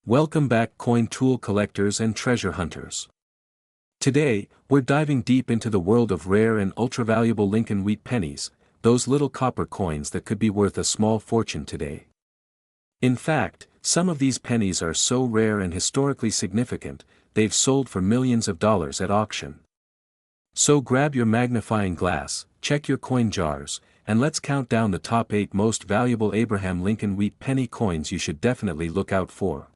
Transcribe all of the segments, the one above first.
Welcome back, coin tool collectors and treasure hunters. Today, we're diving deep into the world of rare and ultra-valuable Lincoln wheat pennies, those little copper coins that could be worth a small fortune today. In fact, some of these pennies are so rare and historically significant, they've sold for millions of dollars at auction. So grab your magnifying glass, check your coin jars, and let's count down the top 8 most valuable Abraham Lincoln wheat penny coins you should definitely look out for.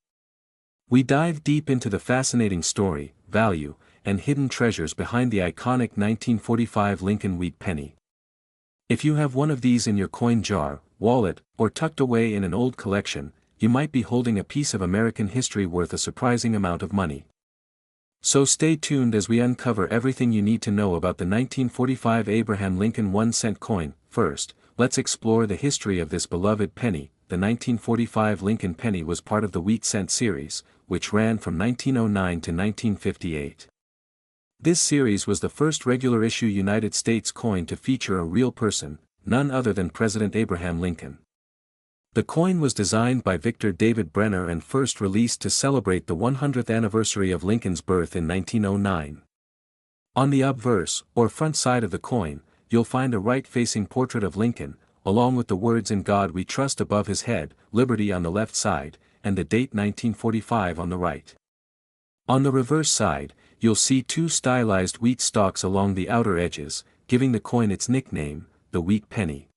We dive deep into the fascinating story, value, and hidden treasures behind the iconic 1945 Lincoln wheat penny. If you have one of these in your coin jar, wallet, or tucked away in an old collection, you might be holding a piece of American history worth a surprising amount of money. So stay tuned as we uncover everything you need to know about the 1945 Abraham Lincoln 1-cent coin. First, let's explore the history of this beloved penny. The 1945 Lincoln penny was part of the wheat cent series, which ran from 1909 to 1958. This series was the first regular-issue United States coin to feature a real person, none other than President Abraham Lincoln. The coin was designed by Victor David Brenner and first released to celebrate the 100th anniversary of Lincoln's birth in 1909. On the obverse, or front side of the coin, you'll find a right-facing portrait of Lincoln, along with the words "In God We Trust" above his head, Liberty on the left side, and the date 1945 on the right. On the reverse side, you'll see 2 stylized wheat stalks along the outer edges, giving the coin its nickname, the wheat penny.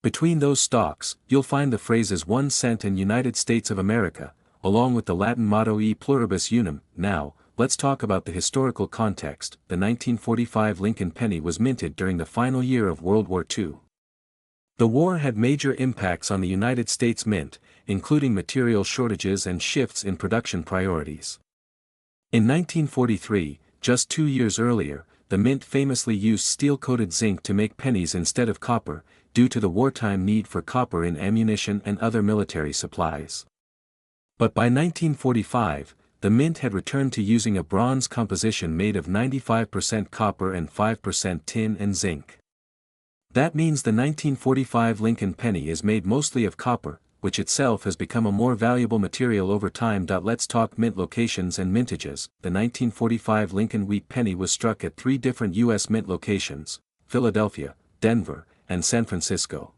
Between those stalks, you'll find the phrases 1 cent and United States of America, along with the Latin motto E pluribus unum. Now, let's talk about the historical context. The 1945 Lincoln penny was minted during the final year of World War II. The war had major impacts on the United States Mint, including material shortages and shifts in production priorities. In 1943, just 2 years earlier, the Mint famously used steel-coated zinc to make pennies instead of copper, due to the wartime need for copper in ammunition and other military supplies. But by 1945, the Mint had returned to using a bronze composition made of 95% copper and 5% tin and zinc. That means the 1945 Lincoln penny is made mostly of copper, which itself has become a more valuable material over time. Let's talk mint locations and mintages. The 1945 Lincoln wheat penny was struck at 3 different U.S. mint locations: Philadelphia, Denver, and San Francisco.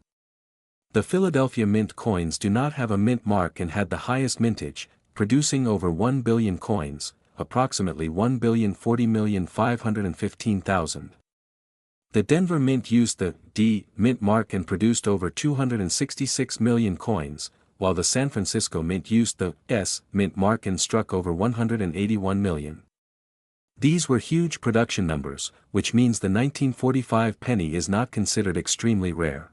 The Philadelphia Mint coins do not have a mint mark and had the highest mintage, producing over 1 billion coins, approximately 1,040,515,000. The Denver Mint used the D Mint mark and produced over 266 million coins, while the San Francisco Mint used the S Mint mark and struck over 181 million. These were huge production numbers, which means the 1945 penny is not considered extremely rare.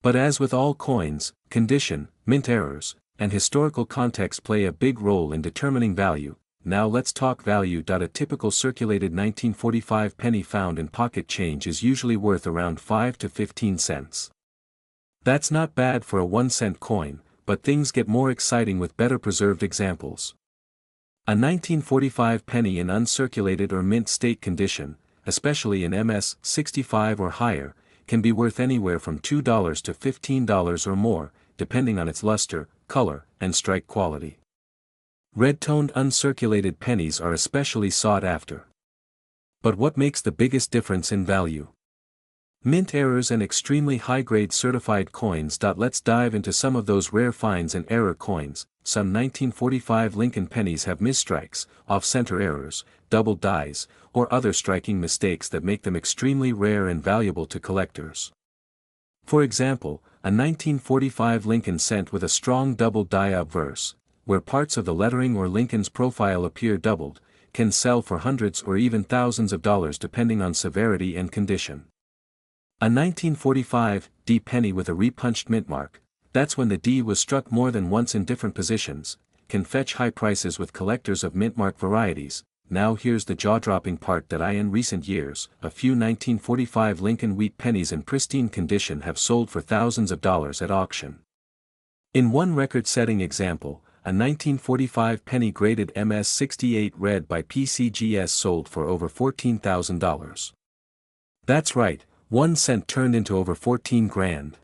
But as with all coins, condition, mint errors, and historical context play a big role in determining value. Now let's talk value. A typical circulated 1945 penny found in pocket change is usually worth around 5 to 15 cents. That's not bad for a 1-cent coin, but things get more exciting with better preserved examples. A 1945 penny in uncirculated or mint state condition, especially in MS 65 or higher, can be worth anywhere from $2 to $15 or more, depending on its luster, color, and strike quality. Red-toned uncirculated pennies are especially sought after. But what makes the biggest difference in value? Mint errors and extremely high-grade certified coins. Let's dive into some of those rare finds and error coins. Some 1945 Lincoln pennies have misstrikes, off-center errors, double dies, or other striking mistakes that make them extremely rare and valuable to collectors. For example, a 1945 Lincoln cent with a strong double die obverse, where parts of the lettering or Lincoln's profile appear doubled, can sell for hundreds or even thousands of dollars depending on severity and condition. A 1945 D penny with a repunched mint mark, that's when the D was struck more than once in different positions, can fetch high prices with collectors of mint mark varieties. Now here's the jaw-dropping part. In recent years, a few 1945 Lincoln wheat pennies in pristine condition have sold for thousands of dollars at auction. In one record-setting example, a 1945 penny graded MS 68 red by PCGS sold for over $14,000. That's right, 1 cent turned into over 14 grand.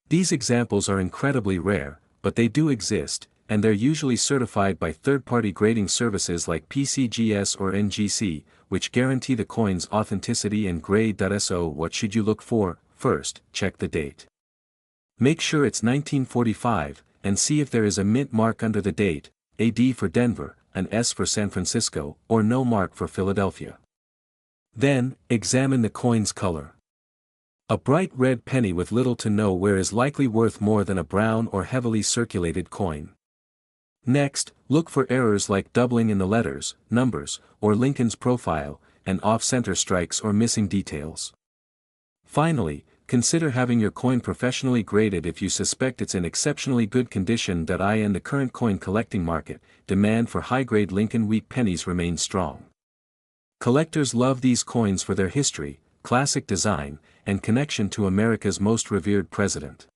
These examples are incredibly rare, but they do exist, and they're usually certified by third-party grading services like PCGS or NGC, which guarantee the coin's authenticity and grade. So what should you look for? First, check the date. Make sure it's 1945, and see if there is a mint mark under the date, a D for Denver, an S for San Francisco, or no mark for Philadelphia. Then, examine the coin's color. A bright red penny with little to no wear is likely worth more than a brown or heavily circulated coin. Next, look for errors like doubling in the letters, numbers, or Lincoln's profile, and off-center strikes or missing details. Finally, consider having your coin professionally graded if you suspect it's in exceptionally good condition. In the current coin collecting market, demand for high-grade Lincoln wheat pennies remains strong. Collectors love these coins for their history, classic design, and connection to America's most revered president.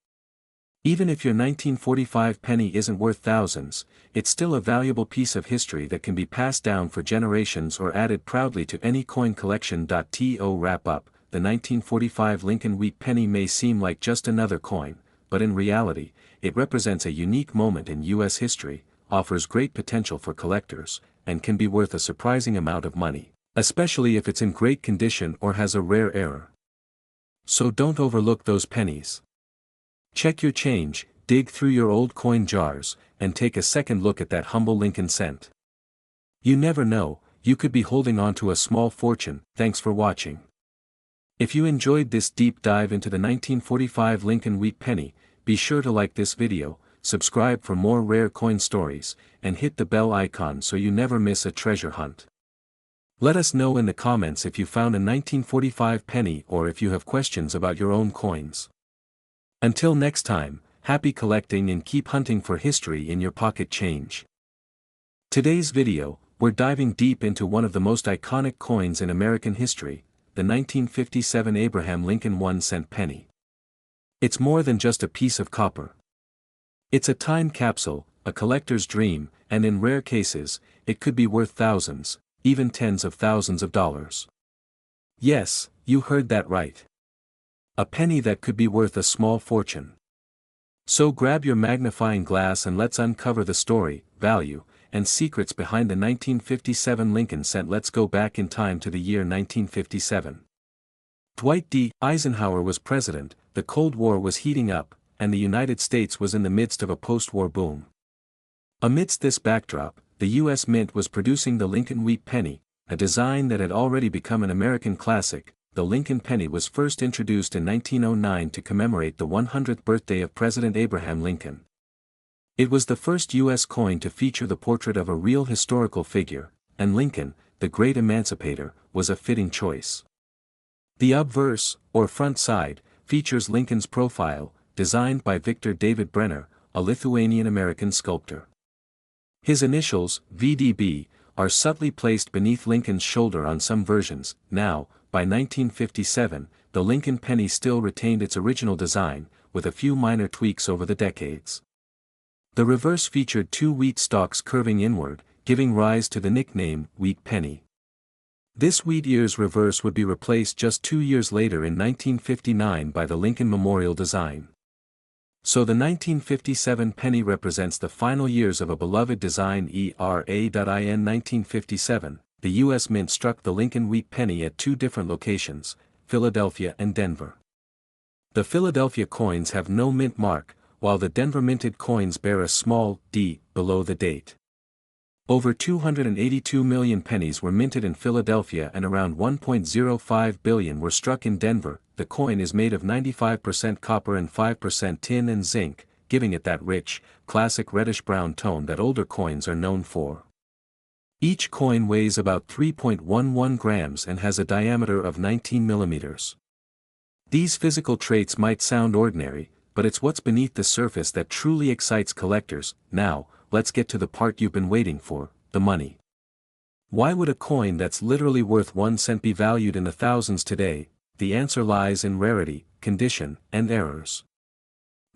Even if your 1945 penny isn't worth thousands, it's still a valuable piece of history that can be passed down for generations or added proudly to any coin collection. To wrap up, the 1945 Lincoln wheat penny may seem like just another coin, but in reality, it represents a unique moment in U.S. history, offers great potential for collectors, and can be worth a surprising amount of money, especially if it's in great condition or has a rare error. So don't overlook those pennies. Check your change, dig through your old coin jars, and take a second look at that humble Lincoln cent. You never know, you could be holding on to a small fortune. Thanks for watching. If you enjoyed this deep dive into the 1945 Lincoln wheat penny, be sure to like this video, subscribe for more rare coin stories, and hit the bell icon so you never miss a treasure hunt. Let us know in the comments if you found a 1945 penny or if you have questions about your own coins. Until next time, happy collecting and keep hunting for history in your pocket change. Today's video, we're diving deep into one of the most iconic coins in American history, the 1957 Abraham Lincoln 1-cent penny. It's more than just a piece of copper. It's a time capsule, a collector's dream, and in rare cases, it could be worth thousands, even tens of thousands of dollars. Yes, you heard that right. A penny that could be worth a small fortune. So grab your magnifying glass and let's uncover the story, value, and secrets behind the 1957 Lincoln cent. Let's go back in time to the year 1957. Dwight D. Eisenhower was president, the Cold War was heating up, and the United States was in the midst of a post-war boom. Amidst this backdrop, the U.S. Mint was producing the Lincoln wheat penny, a design that had already become an American classic. The Lincoln penny was first introduced in 1909 to commemorate the 100th birthday of President Abraham Lincoln. It was the first U.S. coin to feature the portrait of a real historical figure, and Lincoln, the great emancipator, was a fitting choice. The obverse, or front side, features Lincoln's profile, designed by Victor David Brenner, a Lithuanian-American sculptor. His initials, VDB, are subtly placed beneath Lincoln's shoulder on some versions. Now, by 1957, the Lincoln penny still retained its original design, with a few minor tweaks over the decades. The reverse featured two wheat stalks curving inward, giving rise to the nickname wheat penny. This wheat ears reverse would be replaced just 2 years later in 1959 by the Lincoln Memorial design. So the 1957 penny represents the final years of a beloved design. In 1957, the U.S. Mint struck the Lincoln wheat penny at two different locations, Philadelphia and Denver. The Philadelphia coins have no mint mark, while the Denver minted coins bear a small D below the date. Over 282 million pennies were minted in Philadelphia and around 1.05 billion were struck in Denver. The coin is made of 95% copper and 5% tin and zinc, giving it that rich, classic reddish-brown tone that older coins are known for. Each coin weighs about 3.11 grams and has a diameter of 19 millimeters. These physical traits might sound ordinary, but it's what's beneath the surface that truly excites collectors. Now, let's get to the part you've been waiting for, the money. Why would a coin that's literally worth 1 cent be valued in the thousands today? The answer lies in rarity, condition, and errors.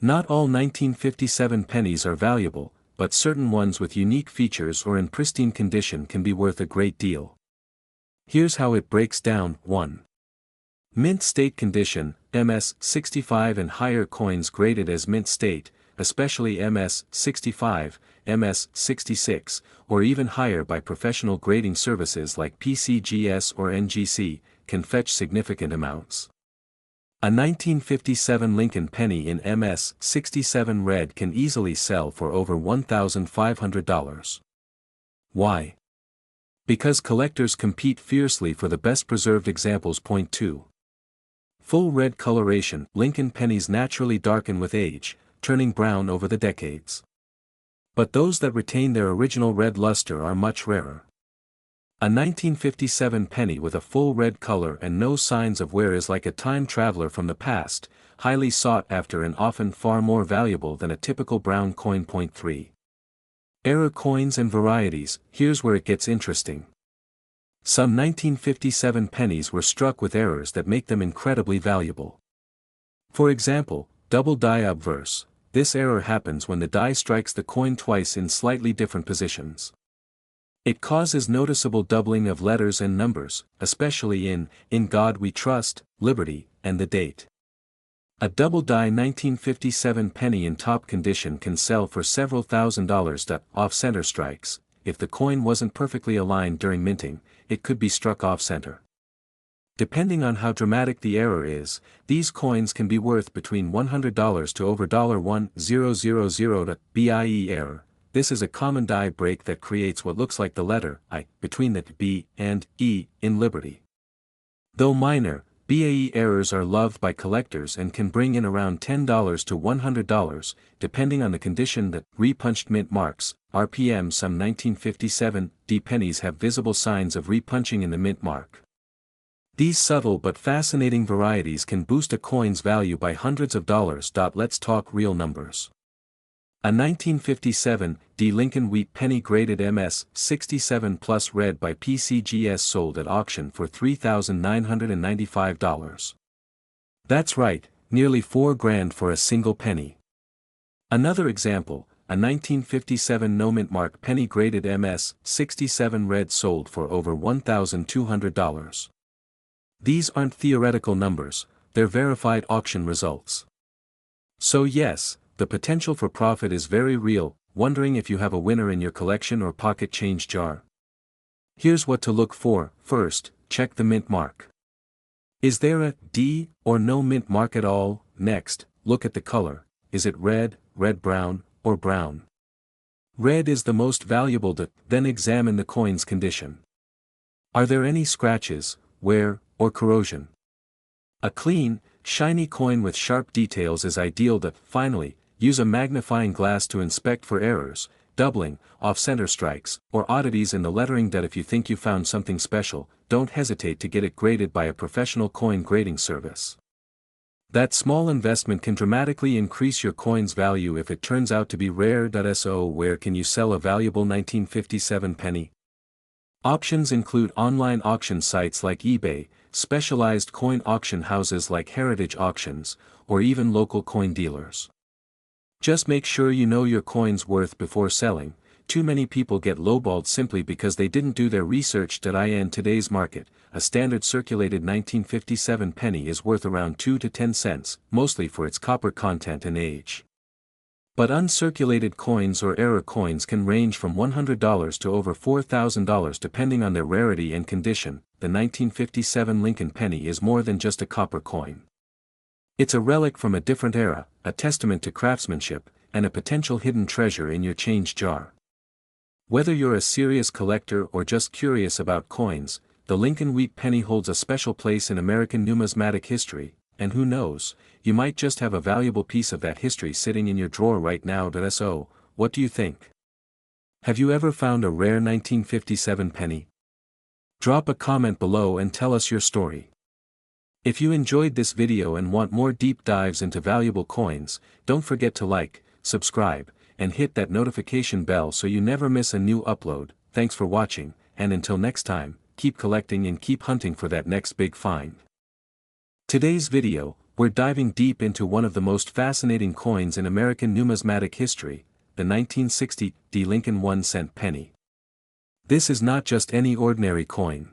Not all 1957 pennies are valuable, but certain ones with unique features or in pristine condition can be worth a great deal. Here's how it breaks down. 1. Mint state condition, MS 65 and higher coins graded as mint state, especially MS-65, MS-66, or even higher by professional grading services like PCGS or NGC, can fetch significant amounts. A 1957 Lincoln penny in MS-67 red can easily sell for over $1,500. Why? Because collectors compete fiercely for the best preserved examples. Point 2. Full red coloration. Lincoln pennies naturally darken with age, turning brown over the decades. But those that retain their original red luster are much rarer. A 1957 penny with a full red color and no signs of wear is like a time traveler from the past, highly sought after and often far more valuable than a typical brown coin. Point 3. Error coins and varieties. Here's where it gets interesting. Some 1957 pennies were struck with errors that make them incredibly valuable. For example, double die obverse. This error happens when the die strikes the coin twice in slightly different positions. It causes noticeable doubling of letters and numbers, especially in God We Trust, Liberty, and the date. A double die 1957 penny in top condition can sell for several $1,000s. Off-center strikes. If the coin wasn't perfectly aligned during minting, it could be struck off-center. Depending on how dramatic the error is, these coins can be worth between $100 to over $1,000. BIE error. This is a common die break that creates what looks like the letter I between the B and E in Liberty. Though minor, BAE errors are loved by collectors and can bring in around $10 to $100, depending on the condition. That repunched mint marks, RPM. Some 1957 D pennies have visible signs of repunching in the mint mark. These subtle but fascinating varieties can boost a coin's value by hundreds of dollars. Let's talk real numbers. A 1957 D Lincoln wheat penny graded MS-67 plus red by PCGS sold at auction for $3,995. That's right, nearly $4,000 for a single penny. Another example, a 1957 no mint mark penny graded MS-67 red sold for over $1,200. These aren't theoretical numbers, they're verified auction results. So yes, the potential for profit is very real. Wondering if you have a winner in your collection or pocket change jar? Here's what to look for. First, check the mint mark. Is there a D or no mint mark at all? Next, look at the color. Is it red, red-brown, or brown? Red is the most valuable. Then examine the coin's condition. Are there any scratches, wear, or corrosion? A clean, shiny coin with sharp details is ideal. Finally, use a magnifying glass to inspect for errors, doubling, off-center strikes, or oddities in the lettering. If you think you found something special, don't hesitate to get it graded by a professional coin grading service. That small investment can dramatically increase your coin's value if it turns out to be rare. So where can you sell a valuable 1957 penny? Options include online auction sites like eBay, specialized coin auction houses like Heritage Auctions, or even local coin dealers. Just make sure you know your coin's worth before selling. Too many people get lowballed simply because they didn't do their research. In today's market, a standard circulated 1957 penny is worth around 2 to 10 cents, mostly for its copper content and age. But uncirculated coins or error coins can range from $100 to over $4,000 depending on their rarity and condition. The 1957 Lincoln penny is more than just a copper coin. It's a relic from a different era, a testament to craftsmanship, and a potential hidden treasure in your change jar. Whether you're a serious collector or just curious about coins, the Lincoln wheat penny holds a special place in American numismatic history, and who knows, you might just have a valuable piece of that history sitting in your drawer right now. So, what do you think? Have you ever found a rare 1957 penny? Drop a comment below and tell us your story. If you enjoyed this video and want more deep dives into valuable coins, don't forget to like, subscribe, and hit that notification bell so you never miss a new upload. Thanks for watching, and until next time, keep collecting and keep hunting for that next big find. Today's video, we're diving deep into one of the most fascinating coins in American numismatic history, the 1960 D Lincoln 1-cent penny. This is not just any ordinary coin.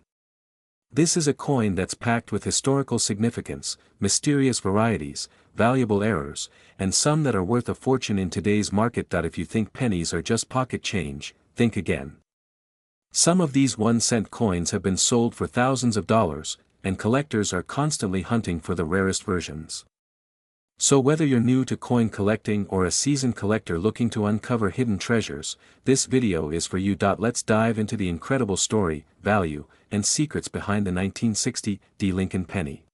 This is a coin that's packed with historical significance, mysterious varieties, valuable errors, and some that are worth a fortune in today's market. If you think pennies are just pocket change, think again. Some of these 1-cent coins have been sold for thousands of dollars, and collectors are constantly hunting for the rarest versions. So whether you're new to coin collecting or a seasoned collector looking to uncover hidden treasures, this video is for you. Let's dive into the incredible story, value, and secrets behind the 1960 Lincoln penny.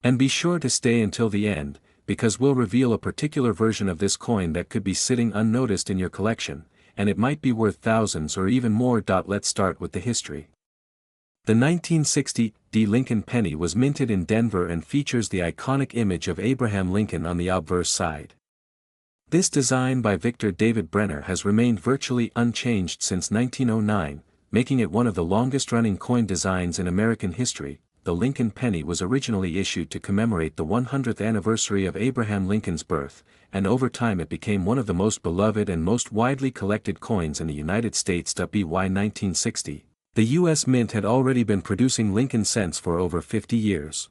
And be sure to stay until the end, because we'll reveal a particular version of this coin that could be sitting unnoticed in your collection, and it might be worth thousands or even more. Let's start with the history. The 1960 Lincoln penny was minted in Denver and features the iconic image of Abraham Lincoln on the obverse side. This design by Victor David Brenner has remained virtually unchanged since 1909, making it one of the longest-running coin designs in American history. The Lincoln penny was originally issued to commemorate the 100th anniversary of Abraham Lincoln's birth, and over time it became one of the most beloved and most widely collected coins in the United States. By 1960. The U.S. Mint had already been producing Lincoln cents for over 50 years.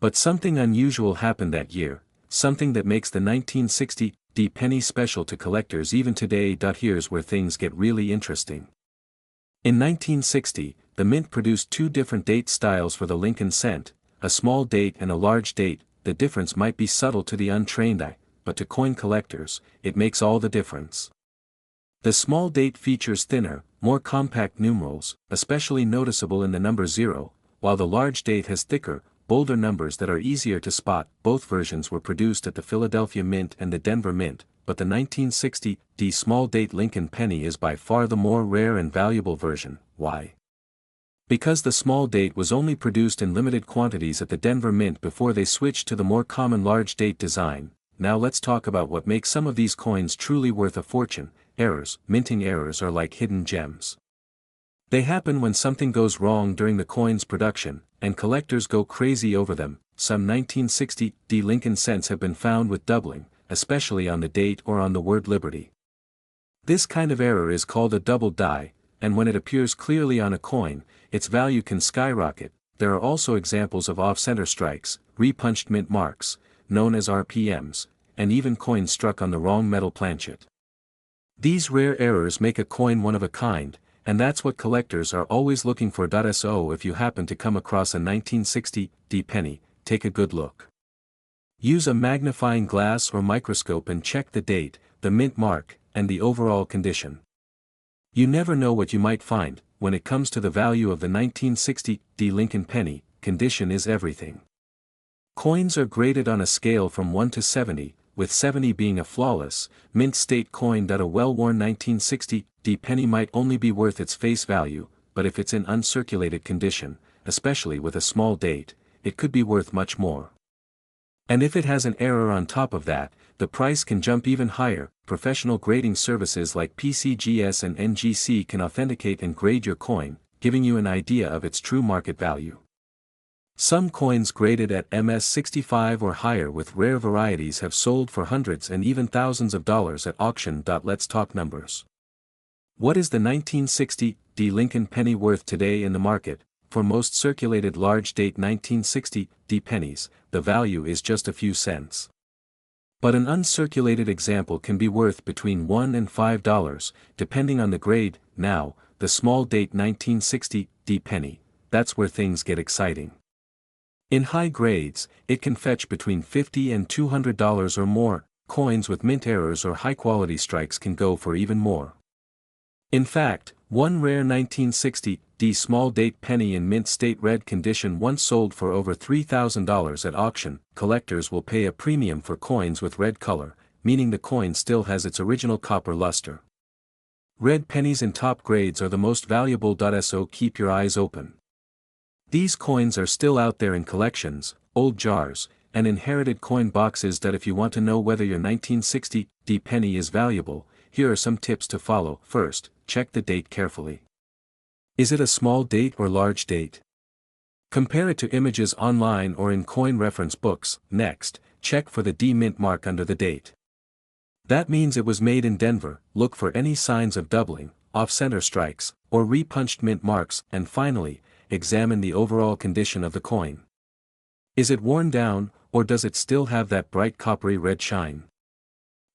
But something unusual happened that year, something that makes the 1960 penny special to collectors even today. Here's where things get really interesting. In 1960, the Mint produced two different date styles for the Lincoln cent, a small date and a large date. The difference might be subtle to the untrained eye, but to coin collectors, it makes all the difference. The small date features thinner, more compact numerals, especially noticeable in the number 0, while the large date has thicker, bolder numbers that are easier to spot. Both versions were produced at the Philadelphia Mint and the Denver Mint, but the 1960 small date Lincoln penny is by far the more rare and valuable version. Why? Because the small date was only produced in limited quantities at the Denver Mint before they switched to the more common large date design. Now let's talk about what makes some of these coins truly worth a fortune. Errors. Minting errors are like hidden gems. They happen when something goes wrong during the coin's production, and collectors go crazy over them. Some 1960 Lincoln cents have been found with doubling, especially on the date or on the word Liberty. This kind of error is called a double die, and when it appears clearly on a coin, its value can skyrocket. There are also examples of off-center strikes, repunched mint marks, known as RPMs, and even coins struck on the wrong metal planchet. These rare errors make a coin one of a kind, and that's what collectors are always looking for. So if you happen to come across a 1960 penny, take a good look. Use a magnifying glass or microscope and check the date, the mint mark, and the overall condition. You never know what you might find. When it comes to the value of the 1960 Lincoln penny, condition is everything. Coins are graded on a scale from 1 to 70, with 70 being a flawless, mint state coin. A well-worn 1960 penny might only be worth its face value, but if it's in uncirculated condition, especially with a small date, it could be worth much more. And if it has an error on top of that, the price can jump even higher. Professional grading services like PCGS and NGC can authenticate and grade your coin, giving you an idea of its true market value. Some coins graded at MS-65 or higher with rare varieties have sold for hundreds and even thousands of dollars at auction. Let's talk numbers. What is the 1960 Lincoln penny worth today in the market? For most circulated large-date 1960 pennies, the value is just a few cents. But an uncirculated example can be worth between $1 and $5, depending on the grade. Now, the small-date 1960 penny, that's where things get exciting. In high grades, it can fetch between $50 and $200 or more. Coins with mint errors or high-quality strikes can go for even more. In fact, one rare 1960 small-date penny in mint state red condition once sold for over $3,000 at auction. Collectors will pay a premium for coins with red color, meaning the coin still has its original copper luster. Red pennies in top grades are the most valuable. So keep your eyes open. These coins are still out there in collections, old jars, and inherited coin boxes. If you want to know whether your 1960 penny is valuable, here are some tips to follow. First, check the date carefully. Is it a small date or large date? Compare it to images online or in coin reference books. Next, check for the D mint mark under the date. That means it was made in Denver. Look for any signs of doubling, off-center strikes, or repunched mint marks. And finally, examine the overall condition of the coin. Is it worn down, or does it still have that bright coppery red shine?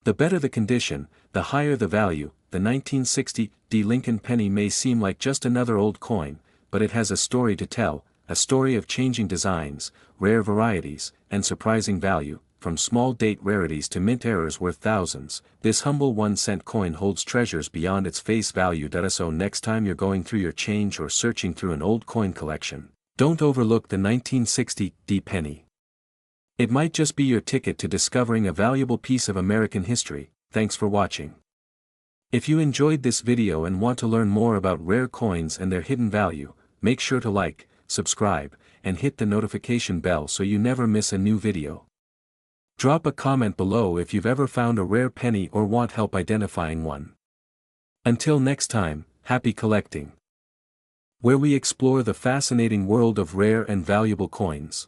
The better the condition, the higher the value. The 1960 D Lincoln penny may seem like just another old coin, but it has a story to tell, a story of changing designs, rare varieties, and surprising value. From small date rarities to mint errors worth thousands, this humble 1-cent coin holds treasures beyond its face value. So next time you're going through your change or searching through an old coin collection, don't overlook the 1960 D penny. It might just be your ticket to discovering a valuable piece of American history. Thanks for watching. If you enjoyed this video and want to learn more about rare coins and their hidden value, make sure to like, subscribe, and hit the notification bell so you never miss a new video. Drop a comment below if you've ever found a rare penny or want help identifying one. Until next time, happy collecting, where we explore the fascinating world of rare and valuable coins.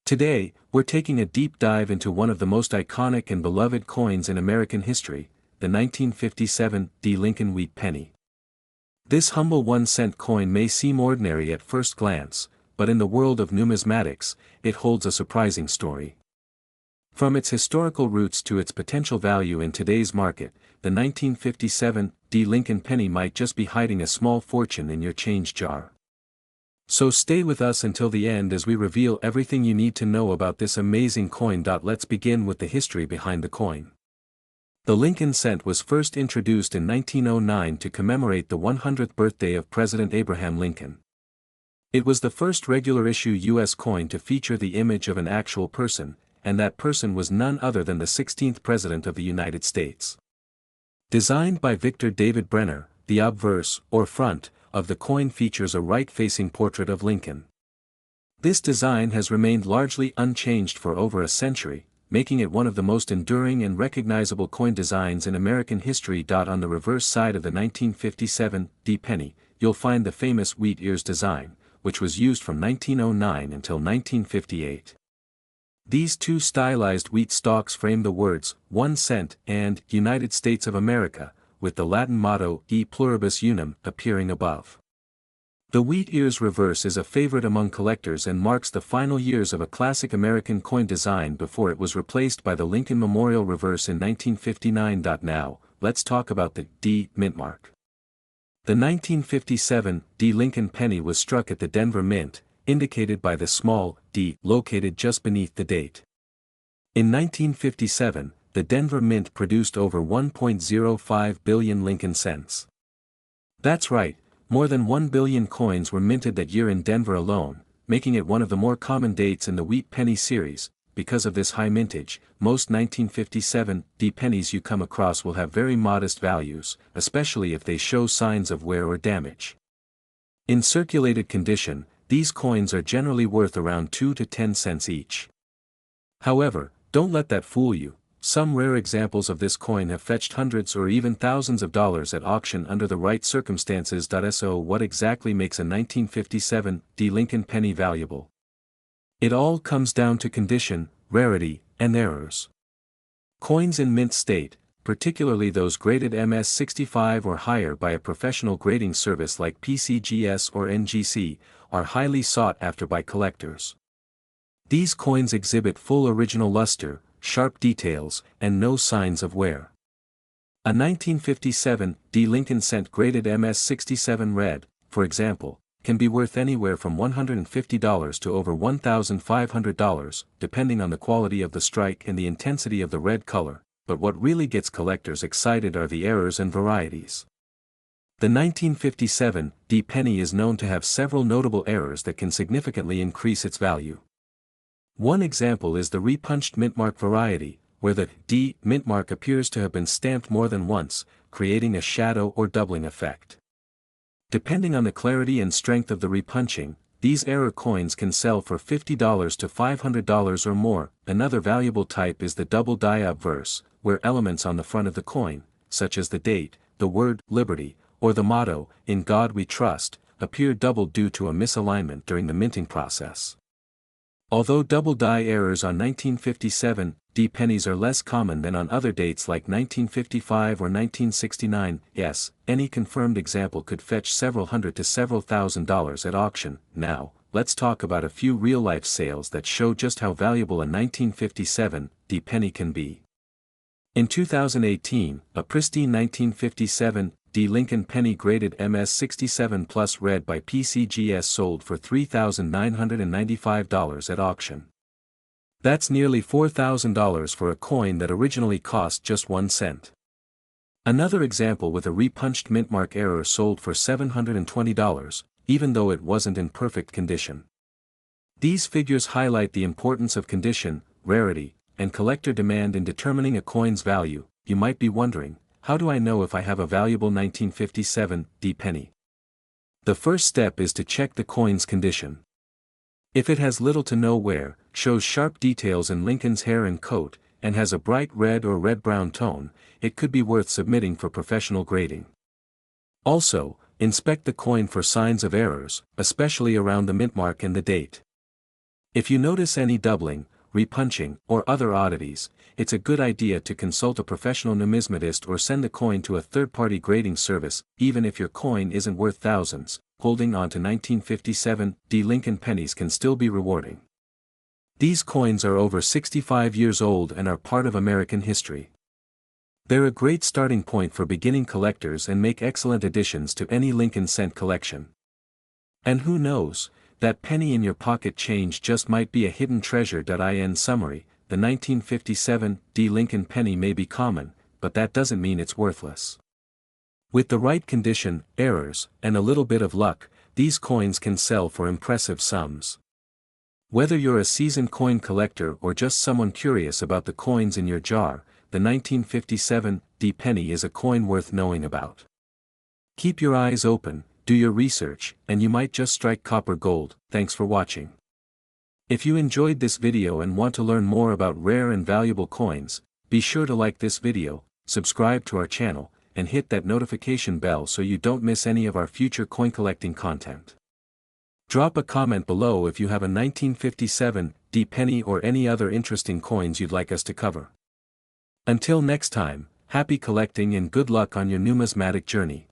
Today, we're taking a deep dive into one of the most iconic and beloved coins in American history, the 1957 D Lincoln wheat penny. This humble 1-cent coin may seem ordinary at first glance, but in the world of numismatics, it holds a surprising story. From its historical roots to its potential value in today's market, the 1957 D Lincoln penny might just be hiding a small fortune in your change jar. So stay with us until the end as we reveal everything you need to know about this amazing coin. Let's begin with the history behind the coin. The Lincoln cent was first introduced in 1909 to commemorate the 100th birthday of President Abraham Lincoln. It was the first regular issue U.S. coin to feature the image of an actual person, and that person was none other than the 16th President of the United States. Designed by Victor David Brenner, the obverse, or front, of the coin features a right-facing portrait of Lincoln. This design has remained largely unchanged for over a century, making it one of the most enduring and recognizable coin designs in American history. On the reverse side of the 1957 D penny, you'll find the famous wheat ears design, which was used from 1909 until 1958. These two stylized wheat stalks frame the words, 1 cent, and United States of America, with the Latin motto, E pluribus unum, appearing above. The wheat ears reverse is a favorite among collectors and marks the final years of a classic American coin design before it was replaced by the Lincoln Memorial reverse in 1959. Now, let's talk about the D mint mark. The 1957 D Lincoln penny was struck at the Denver Mint, indicated by the small d located just beneath the date. In 1957, the Denver Mint produced over 1.05 billion Lincoln cents. That's right, more than 1 billion coins were minted that year in Denver alone, making it one of the more common dates in the wheat penny series. Because of this high mintage, most 1957 D pennies you come across will have very modest values, especially if they show signs of wear or damage. In circulated condition, these coins are generally worth around 2 to 10 cents each. However, don't let that fool you. Some rare examples of this coin have fetched hundreds or even thousands of dollars at auction under the right circumstances. So what exactly makes a 1957 D Lincoln penny valuable? It all comes down to condition, rarity, and errors. Coins in mint state, particularly those graded MS65 or higher by a professional grading service like PCGS or NGC, are highly sought after by collectors. These coins exhibit full original luster, sharp details, and no signs of wear. A 1957 D Lincoln cent graded MS67 red, for example, can be worth anywhere from $150 to over $1,500, depending on the quality of the strike and the intensity of the red color, but what really gets collectors excited are the errors and varieties. The 1957 D penny is known to have several notable errors that can significantly increase its value. One example is the repunched mintmark variety, where the D mintmark appears to have been stamped more than once, creating a shadow or doubling effect. Depending on the clarity and strength of the repunching, these error coins can sell for $50 to $500 or more. Another valuable type is the double die obverse, where elements on the front of the coin, such as the date, the word liberty, or the motto, "In God We Trust," appear doubled due to a misalignment during the minting process. Although double die errors on 1957 D pennies are less common than on other dates like 1955 or 1969, yes, any confirmed example could fetch several hundred to several $1,000s at auction. Now, let's talk about a few real-life sales that show just how valuable a 1957 D penny can be. In 2018, a pristine 1957 D Lincoln penny graded MS67 Plus red by PCGS sold for $3,995 at auction. That's nearly $4,000 for a coin that originally cost just 1 cent. Another example with a repunched mintmark error sold for $720, even though it wasn't in perfect condition. These figures highlight the importance of condition, rarity, and collector demand in determining a coin's value. You might be wondering, how do I know if I have a valuable 1957 D penny? The first step is to check the coin's condition. If it has little to no wear, shows sharp details in Lincoln's hair and coat, and has a bright red or red-brown tone, it could be worth submitting for professional grading. Also, inspect the coin for signs of errors, especially around the mintmark and the date. If you notice any doubling, repunching, or other oddities, it's a good idea to consult a professional numismatist or send the coin to a third-party grading service. Even if your coin isn't worth thousands, holding on to 1957 D Lincoln pennies can still be rewarding. These coins are over 65 years old and are part of American history. They're a great starting point for beginning collectors and make excellent additions to any Lincoln cent collection. And who knows, that penny in your pocket change just might be a hidden treasure. In summary, the 1957 D Lincoln penny may be common, but that doesn't mean it's worthless. With the right condition, errors, and a little bit of luck, these coins can sell for impressive sums. Whether you're a seasoned coin collector or just someone curious about the coins in your jar, the 1957 D penny is a coin worth knowing about. Keep your eyes open, do your research, and you might just strike copper gold. Thanks for watching. If you enjoyed this video and want to learn more about rare and valuable coins, be sure to like this video, subscribe to our channel, and hit that notification bell so you don't miss any of our future coin collecting content. Drop a comment below if you have a 1957 D penny or any other interesting coins you'd like us to cover. Until next time, happy collecting and good luck on your numismatic journey.